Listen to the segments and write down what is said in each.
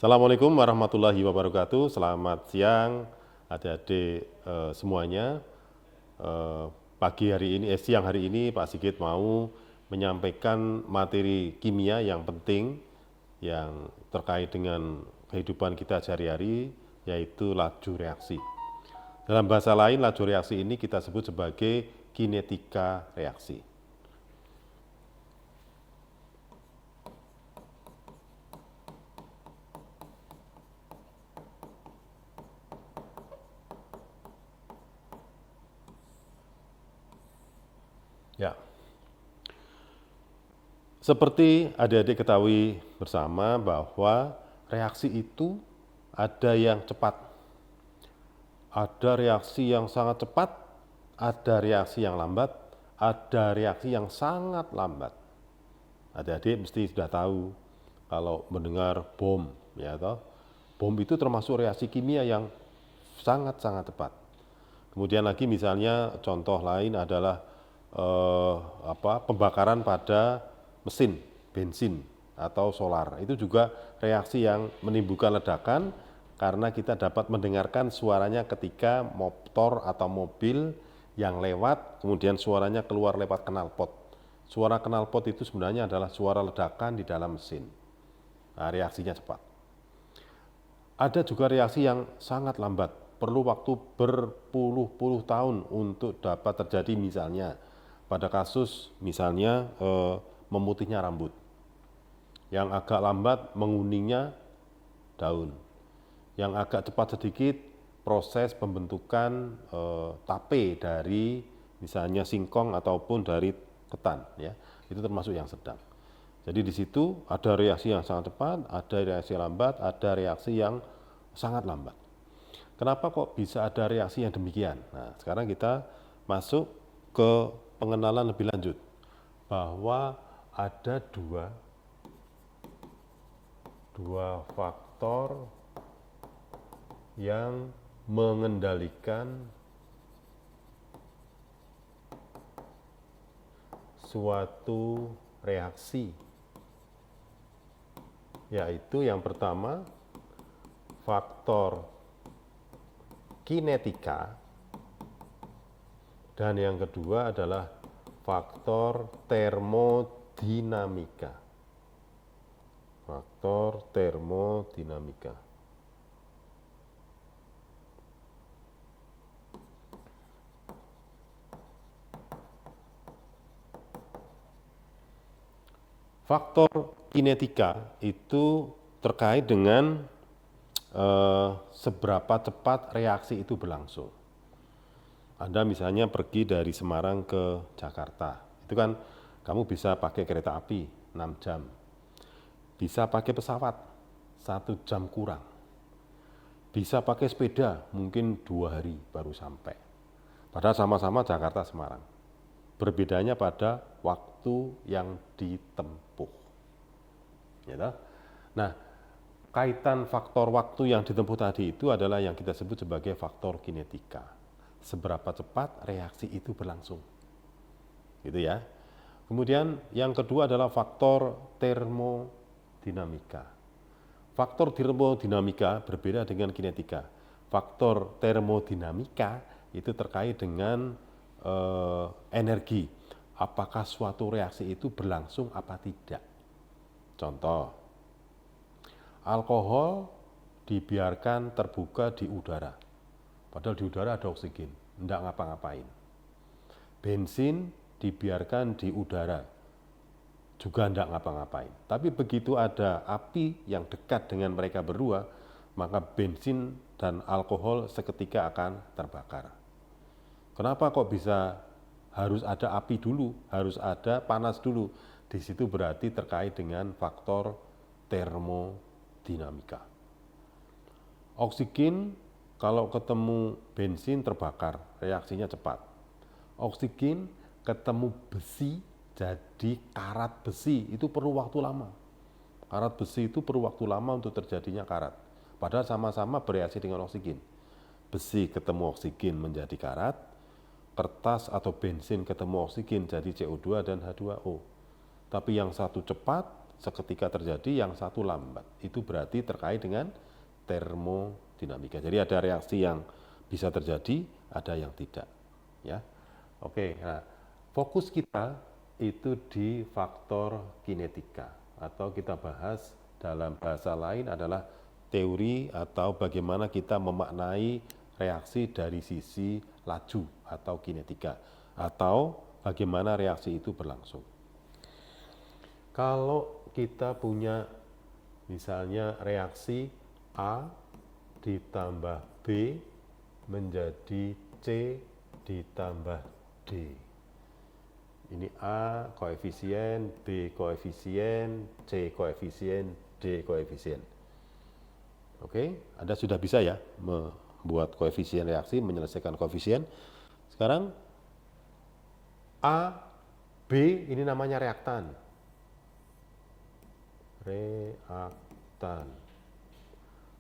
Assalamualaikum warahmatullahi wabarakatuh. Selamat siang adik-adik semuanya. Siang hari ini Pak Sigit mau menyampaikan materi kimia yang penting yang terkait dengan kehidupan kita sehari-hari, yaitu laju reaksi. Dalam bahasa lain, laju reaksi ini kita sebut sebagai kinetika reaksi. Ya, seperti adik-adik ketahui bersama bahwa reaksi itu ada yang cepat, ada reaksi yang sangat cepat, ada reaksi yang lambat, ada reaksi yang sangat lambat. Adik-adik mesti sudah tahu kalau mendengar bom, ya toh. Bom itu termasuk reaksi kimia yang sangat-sangat cepat. Kemudian lagi misalnya contoh lain adalah pembakaran pada mesin bensin atau solar. Itu juga reaksi yang menimbulkan ledakan karena kita dapat mendengarkan suaranya ketika motor atau mobil yang lewat, kemudian suaranya keluar lewat knalpot. Suara knalpot itu sebenarnya adalah suara ledakan di dalam mesin. Nah, reaksinya cepat. Ada juga reaksi yang sangat lambat, perlu waktu berpuluh-puluh tahun untuk dapat terjadi, misalnya pada kasus misalnya memutihnya rambut. Yang agak lambat menguningnya daun. Yang agak cepat sedikit proses pembentukan tape dari misalnya singkong ataupun dari ketan, ya. Itu termasuk yang sedang. Jadi di situ ada reaksi yang sangat cepat, ada reaksi lambat, ada reaksi yang sangat lambat. Kenapa kok bisa ada reaksi yang demikian? Nah, sekarang kita masuk ke pengenalan lebih lanjut bahwa ada dua faktor yang mengendalikan suatu reaksi, yaitu yang pertama faktor kinetika dan yang kedua adalah faktor termodinamika. Faktor termodinamika. Faktor kinetika itu terkait dengan seberapa cepat reaksi itu berlangsung. Anda misalnya pergi dari Semarang ke Jakarta, itu kan kamu bisa pakai kereta api 6 jam, bisa pakai pesawat 1 jam kurang, bisa pakai sepeda mungkin 2 hari baru sampai. Padahal sama-sama Jakarta Semarang. Berbedanya pada waktu yang ditempuh. Ya, nah, kaitan faktor waktu yang ditempuh tadi itu adalah yang kita sebut sebagai faktor kinetika. Seberapa cepat reaksi itu berlangsung. Gitu ya. Kemudian yang kedua adalah faktor termodinamika. Faktor termodinamika berbeda dengan kinetika. Faktor termodinamika itu terkait dengan energi. Apakah suatu reaksi itu berlangsung apa tidak. Contoh, alkohol dibiarkan terbuka di udara. Padahal di udara ada oksigen, tidak ngapa-ngapain. Bensin dibiarkan di udara, juga tidak ngapa-ngapain. Tapi begitu ada api yang dekat dengan mereka berdua, maka bensin dan alkohol seketika akan terbakar. Kenapa kok bisa harus ada api dulu, harus ada panas dulu? Di situ berarti terkait dengan faktor termodinamika. Oksigen kalau ketemu bensin terbakar, reaksinya cepat. Oksigen ketemu besi jadi karat besi, itu perlu waktu lama. Karat besi itu perlu waktu lama untuk terjadinya karat. Padahal sama-sama bereaksi dengan oksigen. Besi ketemu oksigen menjadi karat, kertas atau bensin ketemu oksigen jadi CO2 dan H2O. Tapi yang satu cepat, seketika terjadi, yang satu lambat. Itu berarti terkait dengan termodinamika. Jadi ada reaksi yang bisa terjadi, ada yang tidak. Ya, oke. Nah, fokus kita itu di faktor kinetika, atau kita bahas dalam bahasa lain adalah teori atau bagaimana kita memaknai reaksi dari sisi laju atau kinetika, atau bagaimana reaksi itu berlangsung. Kalau kita punya misalnya reaksi A ditambah B menjadi C ditambah D. Ini A koefisien, B koefisien, C koefisien, D koefisien. Oke, Anda sudah bisa ya membuat koefisien reaksi, menyelesaikan koefisien. Sekarang A, B ini namanya reaktan. Reaktan.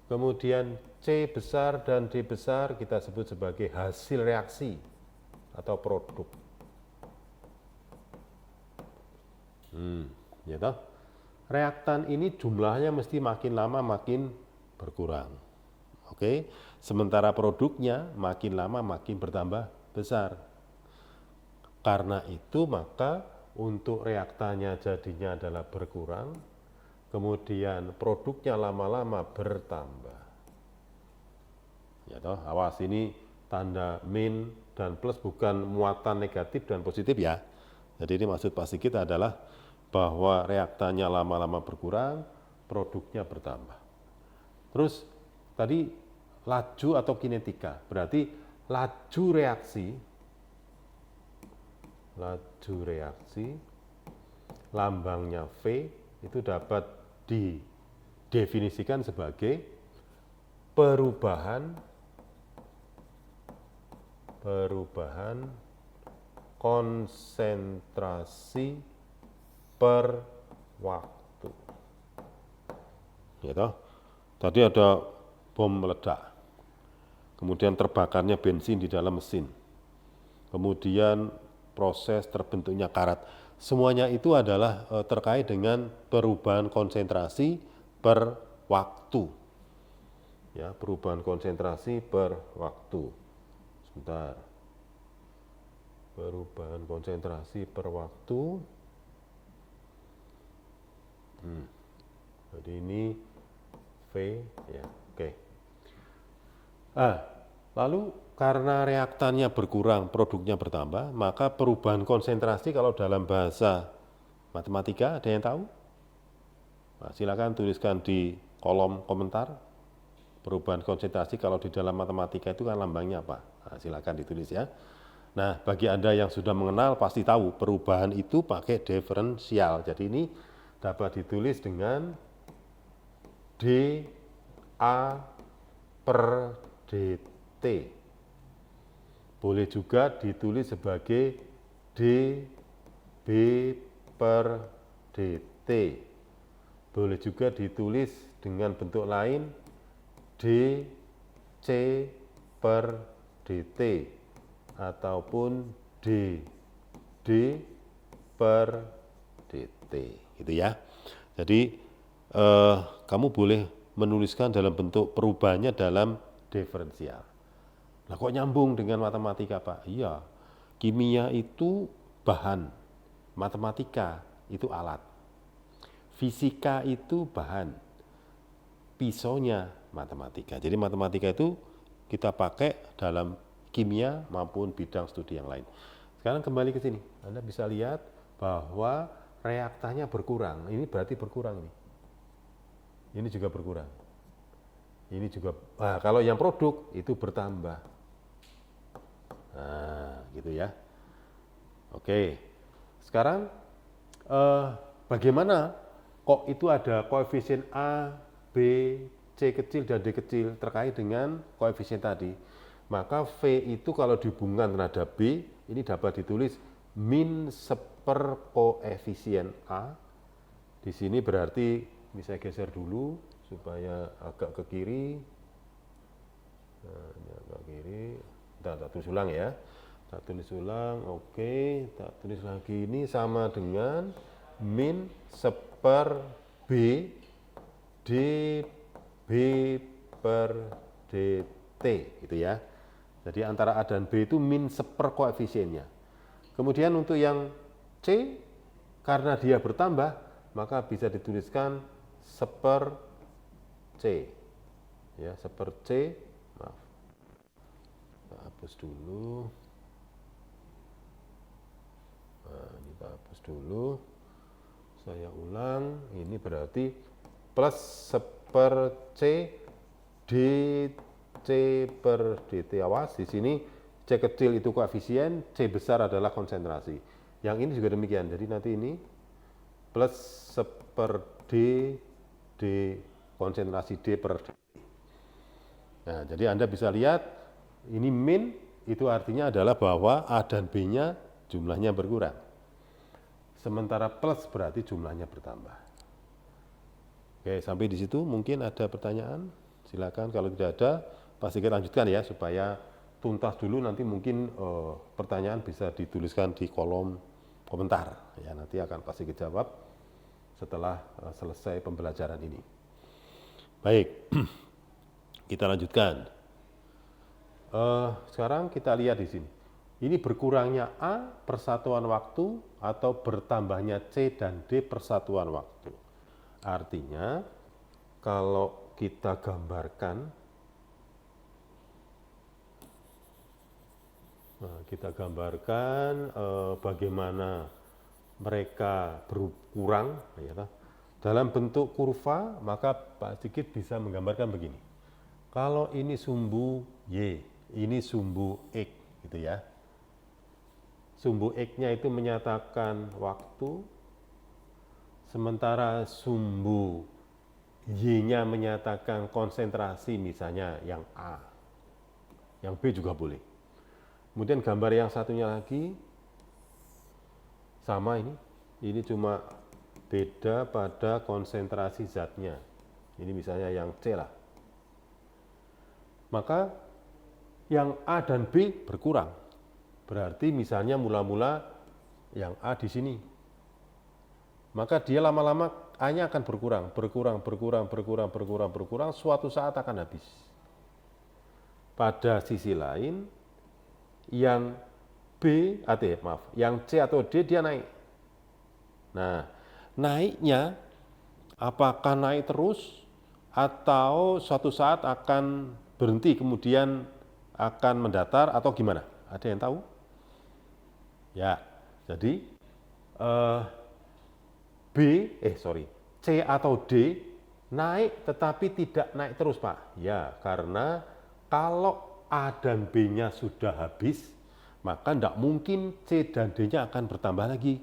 Kemudian C besar dan D besar kita sebut sebagai hasil reaksi atau produk. Ya toh? Reaktan ini jumlahnya mesti makin lama makin berkurang. Oke, sementara produknya makin lama makin bertambah besar. Karena itu maka untuk reaktannya jadinya adalah berkurang, kemudian produknya lama-lama bertambah. Ya toh, awas ini tanda min dan plus bukan muatan negatif dan positif ya. Jadi ini maksud Pak Sigit adalah bahwa reaktannya lama-lama berkurang, produknya bertambah. Terus tadi laju atau kinetika, berarti laju reaksi lambangnya V itu dapat didefinisikan sebagai perubahan konsentrasi per waktu. Ya toh? Tadi ada bom meledak. Kemudian terbakarnya bensin di dalam mesin. Kemudian proses terbentuknya karat. Semuanya itu adalah terkait dengan perubahan konsentrasi per waktu. Ya, perubahan konsentrasi per waktu. Sebentar. Perubahan konsentrasi per waktu. Jadi ini V ya, oke. Lalu karena reaktannya berkurang, produknya bertambah, maka perubahan konsentrasi kalau dalam bahasa matematika ada yang tahu? Nah, silakan tuliskan di kolom komentar. Perubahan konsentrasi kalau di dalam matematika itu kan lambangnya apa? Nah, silakan ditulis ya. Nah, bagi Anda yang sudah mengenal pasti tahu perubahan itu pakai diferensial. Jadi ini dapat ditulis dengan dA per dt. Boleh juga ditulis sebagai dB per dt. Boleh juga ditulis dengan bentuk lain dC per dt ataupun dD per dt, gitu ya. Jadi kamu boleh menuliskan dalam bentuk perubahannya dalam diferensial. Nah, kok nyambung dengan matematika, Pak? Iya, kimia itu bahan, matematika itu alat, fisika itu bahan, pisaunya matematika. Jadi matematika itu kita pakai dalam kimia maupun bidang studi yang lain. Sekarang kembali ke sini, Anda bisa lihat bahwa reaktannya berkurang. Ini berarti berkurang nih. Ini juga berkurang. Ini juga, kalau yang produk itu bertambah. Nah, gitu ya. Oke. Sekarang bagaimana kok itu ada koefisien A, B, C kecil dan D kecil terkait dengan koefisien tadi? Maka V itu kalau dihubungkan terhadap B, ini dapat ditulis min seper koefisien A. Di sini berarti, ini saya geser dulu supaya agak ke kiri. Nah, ini agak kiri. Tak tulis ulang ya. Tak tulis ulang, oke. Tak tulis lagi, ini sama dengan min seper per B, D B per DT gitu ya. Jadi antara A dan B itu min seper koefisiennya. Kemudian untuk yang C, karena dia bertambah, maka bisa dituliskan seper C. Ya, seper C, maaf. Kita hapus dulu. Nah, ini kita hapus dulu. Saya ulang, ini berarti plus seper C dC per dt. Awas, di sini C kecil itu koefisien, C besar adalah konsentrasi. Yang ini juga demikian, jadi nanti ini plus seper D, D konsentrasi D per dt. Nah, jadi Anda bisa lihat, ini min, itu artinya adalah bahwa A dan B-nya jumlahnya berkurang. Sementara plus berarti jumlahnya bertambah. Oke, sampai di situ mungkin ada pertanyaan? Silakan, kalau tidak ada pasti kita lanjutkan ya, supaya tuntas dulu, nanti mungkin pertanyaan bisa dituliskan di kolom komentar ya, nanti akan pasti kita jawab setelah selesai pembelajaran ini. Baik, kita lanjutkan. Sekarang kita lihat di sini. Ini berkurangnya A persatuan waktu atau bertambahnya C dan D persatuan waktu. Artinya kalau kita gambarkan, bagaimana mereka berkurang ya, dalam bentuk kurva, maka Pak Sigit bisa menggambarkan begini. Kalau ini sumbu Y, ini sumbu X gitu ya. Sumbu X-nya itu menyatakan waktu, sementara sumbu Y-nya menyatakan konsentrasi, misalnya yang A. Yang B juga boleh. Kemudian gambar yang satunya lagi, sama ini cuma beda pada konsentrasi zatnya. Ini misalnya yang C lah. Maka yang A dan B berkurang. Berarti misalnya mula-mula yang A di sini. Maka dia lama-lama A-nya akan berkurang, suatu saat akan habis. Pada sisi lain, yang yang C atau D dia naik. Nah, naiknya apakah naik terus atau suatu saat akan berhenti kemudian akan mendatar atau gimana? Ada yang tahu? Ya, jadi C atau D naik tetapi tidak naik terus, Pak. Ya, karena kalau A dan B-nya sudah habis, maka tidak mungkin C dan D-nya akan bertambah lagi.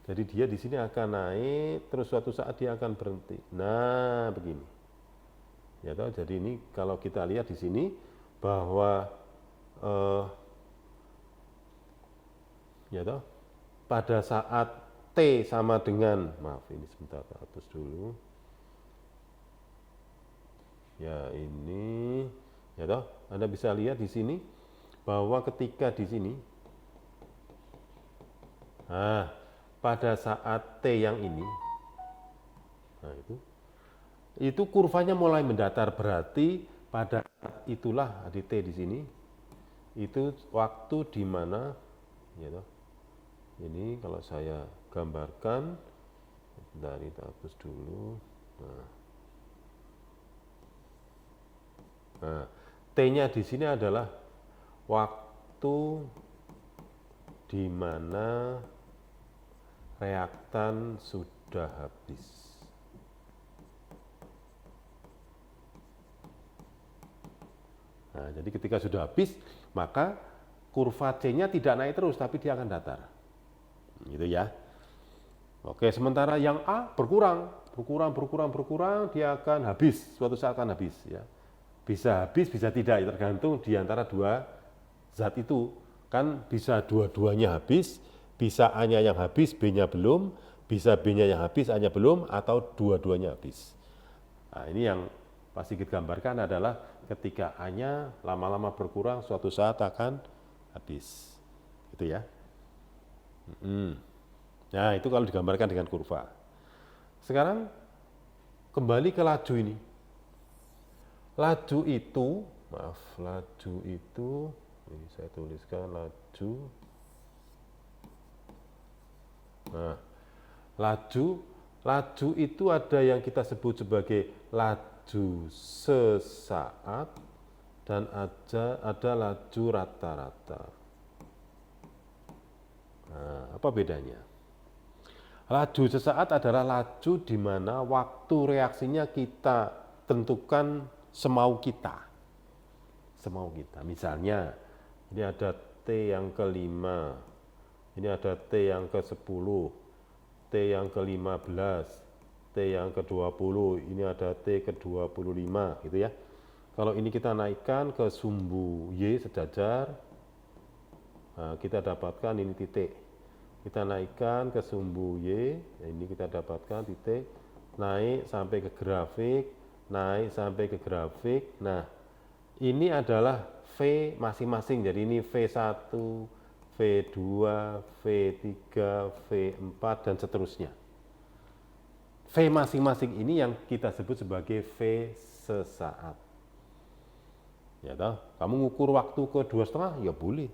Jadi dia di sini akan naik, terus suatu saat dia akan berhenti. Nah, begini. Ya toh, jadi ini kalau kita lihat di sini bahwa ya toh, pada saat T sama dengan, maaf ini sebentar, hapus dulu. Ya ini, ya toh, Anda bisa lihat di sini bahwa ketika di sini, nah pada saat T yang ini, nah itu kurvanya mulai mendatar, berarti pada saat itulah di T di sini, itu waktu di mana, ya toh, ini kalau saya gambarkan, dari kita hapus dulu. Nah, T-nya di sini adalah waktu di mana reaktan sudah habis. Nah, jadi ketika sudah habis, maka kurva C-nya tidak naik terus, tapi dia akan datar. Gitu ya. Oke, sementara yang A berkurang, dia akan habis, suatu saat akan habis ya. Bisa habis, bisa tidak, tergantung di antara dua zat itu. Kan bisa dua-duanya habis, bisa A-nya yang habis, B-nya belum, bisa B-nya yang habis, A-nya belum, atau dua-duanya habis. Nah, ini yang Pak Sigit gambarkan adalah ketika A-nya lama-lama berkurang, suatu saat akan habis. Gitu ya. Nah, itu kalau digambarkan dengan kurva. Sekarang kembali ke laju ini. Laju itu, ini saya tuliskan laju. Nah, laju itu ada yang kita sebut sebagai laju sesaat dan ada laju rata-rata. Nah, apa bedanya? Laju sesaat adalah laju di mana waktu reaksinya kita tentukan semau kita. Semau kita. Misalnya, ini ada T yang ke-5, ini ada T yang ke-10, T yang ke-15, T yang ke-20, ini ada T ke-25, gitu ya. Kalau ini kita naikkan ke sumbu Y sejajar, nah, kita dapatkan ini titik. Kita naikkan ke sumbu Y, ini kita dapatkan titik, naik sampai ke grafik, naik sampai ke grafik. Nah, ini adalah V masing-masing, jadi ini V1, V2, V3, V4, dan seterusnya. V masing-masing ini yang kita sebut sebagai V sesaat. Ya toh, kamu ngukur waktu ke 2,5, ya boleh.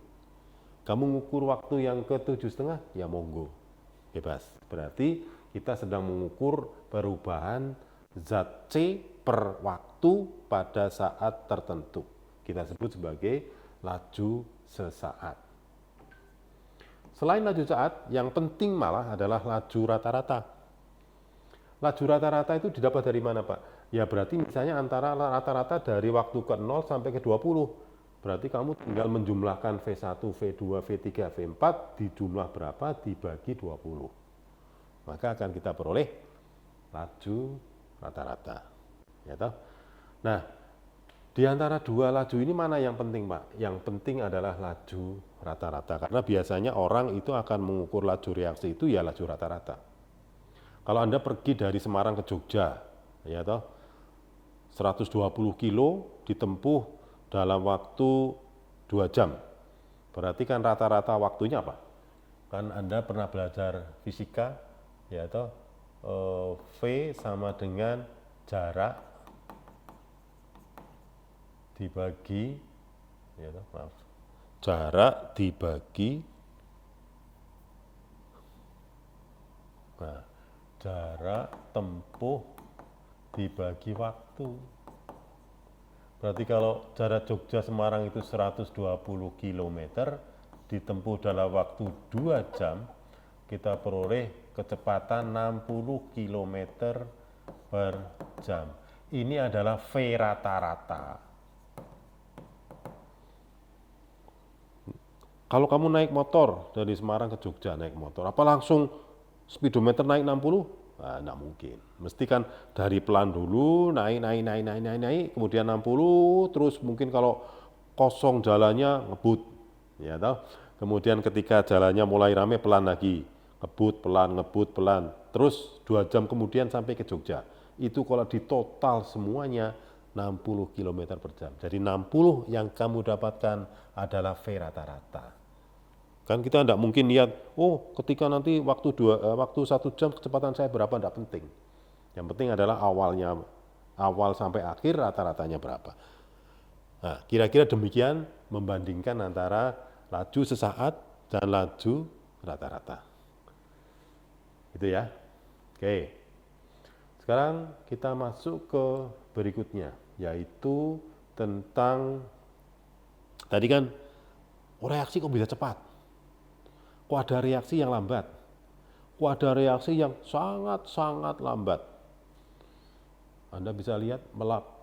Kamu ngukur waktu yang ke 7,5, ya monggo, bebas. Berarti kita sedang mengukur perubahan zat C per waktu pada saat tertentu. Kita sebut sebagai laju sesaat. Selain laju sesaat, yang penting malah adalah laju rata-rata. Laju rata-rata itu didapat dari mana, Pak? Ya berarti misalnya antara rata-rata dari waktu ke 0 sampai ke 20. Berarti kamu tinggal menjumlahkan V1, V2, V3, V4 di jumlah berapa dibagi 20. Maka akan kita peroleh laju rata-rata. Ya toh? Nah, di antara dua laju ini mana yang penting, Pak? Yang penting adalah laju rata-rata. Karena biasanya orang itu akan mengukur laju reaksi itu ya laju rata-rata. Kalau Anda pergi dari Semarang ke Jogja, ya toh, 120 kilo ditempuh dalam waktu 2 jam. Berarti kan rata-rata waktunya apa? Kan Anda pernah belajar fisika, ya toh, V sama dengan jarak dibagi, ya toh, maaf, jarak dibagi, nah, jarak tempuh dibagi waktu. Berarti kalau jarak Jogja Semarang itu 120 km ditempuh dalam waktu 2 jam, kita peroleh kecepatan 60 km per jam. Ini adalah V rata-rata. Kalau kamu naik motor dari Semarang ke Jogja naik motor, apa langsung speedometer naik 60? Nah, enggak mungkin. Mesti kan dari pelan dulu, naik, kemudian 60, terus mungkin kalau kosong jalannya ngebut, ya toh. Kemudian ketika jalannya mulai rame pelan lagi, ngebut pelan, terus 2 jam kemudian sampai ke Jogja. Itu kalau di total semuanya 60 km per jam. Jadi 60 yang kamu dapatkan adalah V rata-rata. Kan kita tidak mungkin lihat, oh ketika nanti waktu 1 jam kecepatan saya berapa, tidak penting. Yang penting adalah awal sampai akhir rata-ratanya berapa. Nah, kira-kira demikian membandingkan antara laju sesaat dan laju rata-rata. Gitu ya. Oke. Sekarang kita masuk ke berikutnya, yaitu tentang tadi kan reaksi kok bisa cepat. Kok ada reaksi yang lambat? Kok ada reaksi yang sangat-sangat lambat? Anda bisa lihat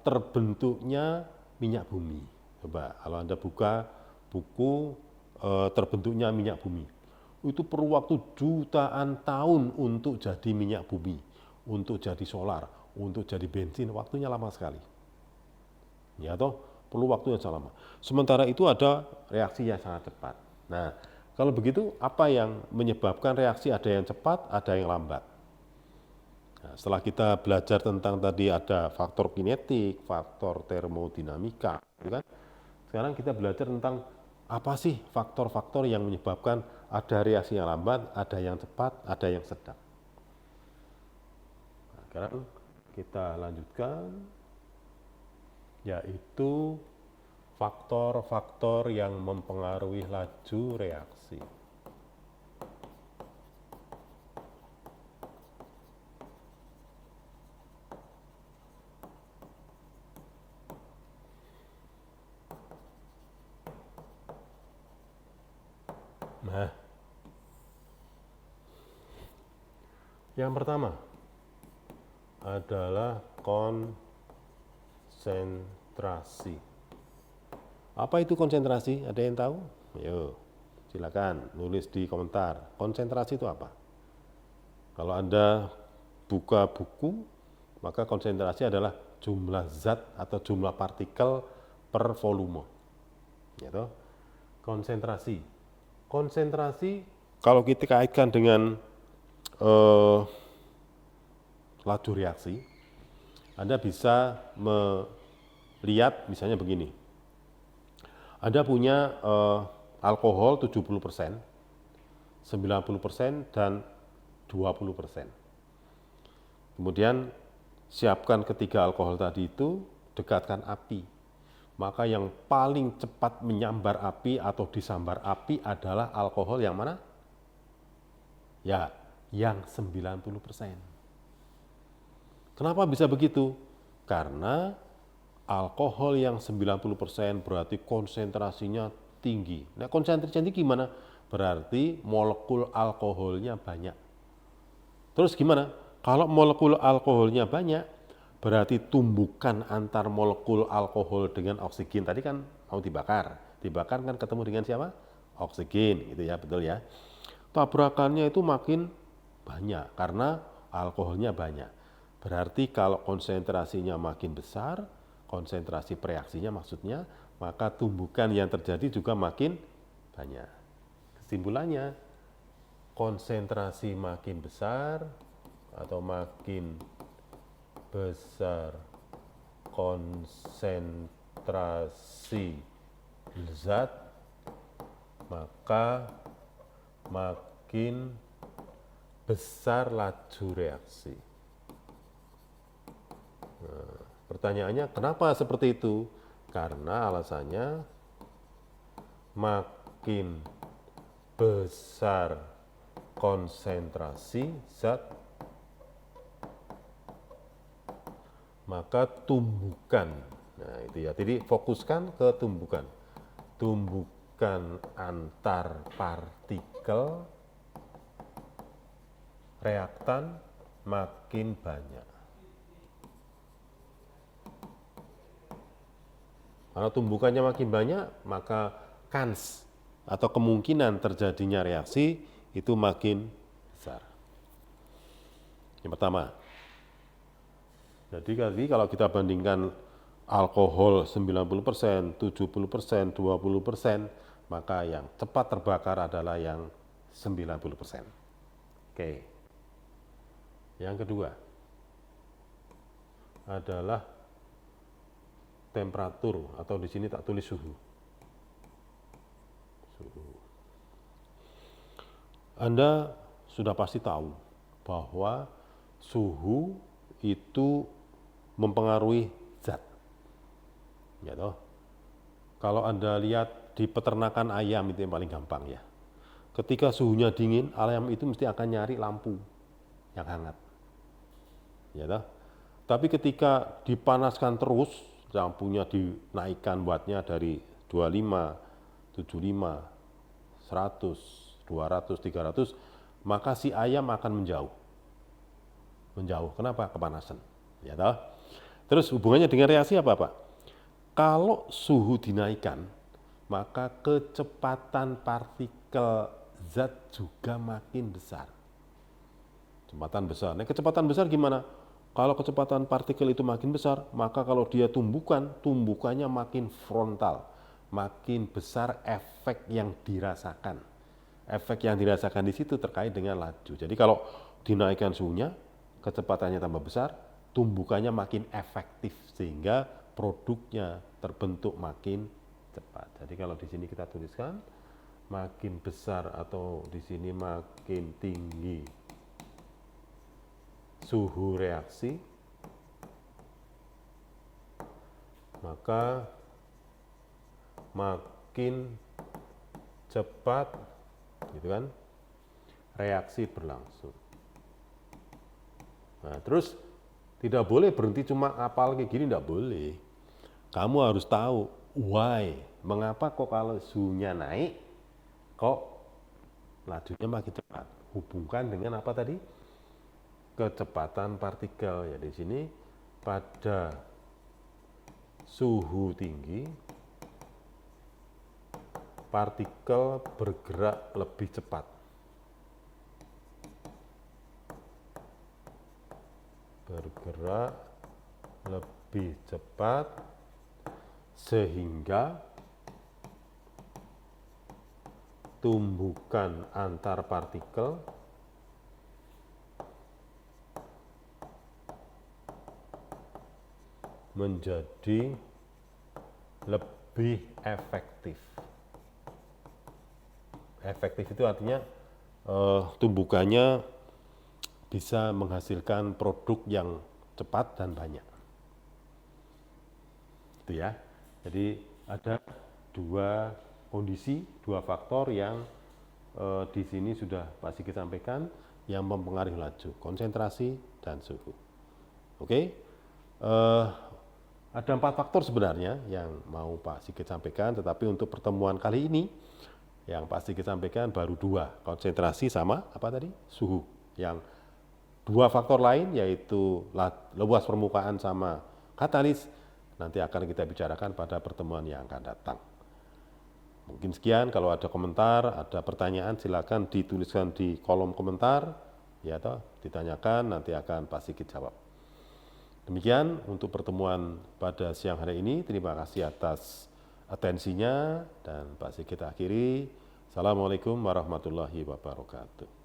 terbentuknya minyak bumi. Coba kalau Anda buka buku terbentuknya minyak bumi. Itu perlu waktu jutaan tahun untuk jadi minyak bumi, untuk jadi solar, untuk jadi bensin, waktunya lama sekali. Ya toh, perlu waktu yang sangat lama. Sementara itu ada reaksi yang sangat cepat. Nah, kalau begitu, apa yang menyebabkan reaksi ada yang cepat, ada yang lambat? Nah, setelah kita belajar tentang tadi ada faktor kinetik, faktor termodinamika, gitu kan? Sekarang kita belajar tentang apa sih faktor-faktor yang menyebabkan ada reaksi yang lambat, ada yang cepat, ada yang sedang. Sekarang kita lanjutkan, yaitu faktor-faktor yang mempengaruhi laju reaksi. Nah, yang pertama adalah konsentrasi. Apa itu konsentrasi? Ada yang tahu? Ayo, silakan nulis di komentar. Konsentrasi itu apa? Kalau Anda buka buku, maka konsentrasi adalah jumlah zat atau jumlah partikel per volume. Gitu. Konsentrasi. Konsentrasi kalau kita kaitkan dengan laju reaksi, Anda bisa melihat misalnya begini. Anda punya alkohol 70%, 90% dan 20%. Kemudian siapkan ketiga alkohol tadi itu, dekatkan api. Maka yang paling cepat menyambar api atau disambar api adalah alkohol yang mana? Ya, yang 90%. Kenapa bisa begitu? Karena alkohol yang 90% berarti konsentrasinya tinggi. Nah, konsentrasinya tinggi gimana? Berarti molekul alkoholnya banyak. Terus gimana? Kalau molekul alkoholnya banyak, berarti tumbukan antar molekul alkohol dengan oksigen tadi kan mau dibakar. Dibakar kan ketemu dengan siapa? Oksigen, gitu ya, betul ya. Tabrakannya itu makin banyak karena alkoholnya banyak. Berarti kalau konsentrasinya makin besar, konsentrasi reaksinya maksudnya, maka tumbukan yang terjadi juga makin banyak. Kesimpulannya, konsentrasi makin besar atau makin besar konsentrasi zat, maka makin besar laju reaksi. Nah, pertanyaannya kenapa seperti itu? Karena alasannya makin besar konsentrasi zat, maka tumbukan. Nah, itu ya. Jadi fokuskan ke tumbukan. Tumbukan antar partikel reaktan makin banyak. Kalau tumbukannya makin banyak, maka kans atau kemungkinan terjadinya reaksi itu makin besar. Yang pertama. Jadi kalau kita bandingkan alkohol 90%, 70%, 20%, maka yang cepat terbakar adalah yang 90%. Oke. Yang kedua adalah temperatur atau di sini tak tulis suhu. Anda sudah pasti tahu bahwa suhu itu mempengaruhi zat. Ya toh. Kalau Anda lihat di peternakan ayam itu yang paling gampang ya. Ketika suhunya dingin, ayam itu mesti akan nyari lampu yang hangat. Ya toh. Tapi ketika dipanaskan terus, lampunya dinaikkan wattnya dari 25, 75, 100, 200, 300, maka si ayam akan menjauh. Kenapa? Kepanasan. Ya toh. Terus hubungannya dengan reaksi apa, Pak? Kalau suhu dinaikkan, maka kecepatan partikel zat juga makin besar. Kecepatan besar. Nah, kecepatan besar gimana? Kalau kecepatan partikel itu makin besar, maka kalau dia tumbukannya makin frontal, makin besar efek yang dirasakan. Efek yang dirasakan di situ terkait dengan laju. Jadi kalau dinaikkan suhunya, kecepatannya tambah besar, tumbukannya makin efektif sehingga produknya terbentuk makin cepat. Jadi kalau di sini kita tuliskan makin besar atau di sini makin tinggi suhu reaksi, maka makin cepat gitu kan reaksi berlangsung. Nah, terus tidak boleh berhenti cuma apal kayak gini, tidak boleh. Kamu harus tahu why, mengapa kok kalau suhunya naik kok lajunya makin cepat. Hubungkan dengan apa tadi? Kecepatan partikel. Ya di sini pada suhu tinggi partikel bergerak lebih cepat. Bergerak lebih cepat sehingga tumbukan antar partikel menjadi lebih efektif. Efektif itu artinya tumbukannya bisa menghasilkan produk yang cepat dan banyak. Itu ya. Jadi ada dua kondisi, dua faktor yang di sini sudah Pak Sigit sampaikan yang mempengaruhi laju, konsentrasi dan suhu. Oke. Ada 4 faktor sebenarnya yang mau Pak Sigit sampaikan, tetapi untuk pertemuan kali ini yang Pak Sigit sampaikan baru 2, konsentrasi sama apa tadi? Suhu. Yang 2 faktor lain yaitu luas permukaan sama katalis nanti akan kita bicarakan pada pertemuan yang akan datang. Mungkin sekian, kalau ada komentar, ada pertanyaan silakan dituliskan di kolom komentar ya toh, ditanyakan nanti akan Pak Sigit jawab. Demikian untuk pertemuan pada siang hari ini. Terima kasih atas atensinya dan Pak Sigit akhiri. Assalamualaikum warahmatullahi wabarakatuh.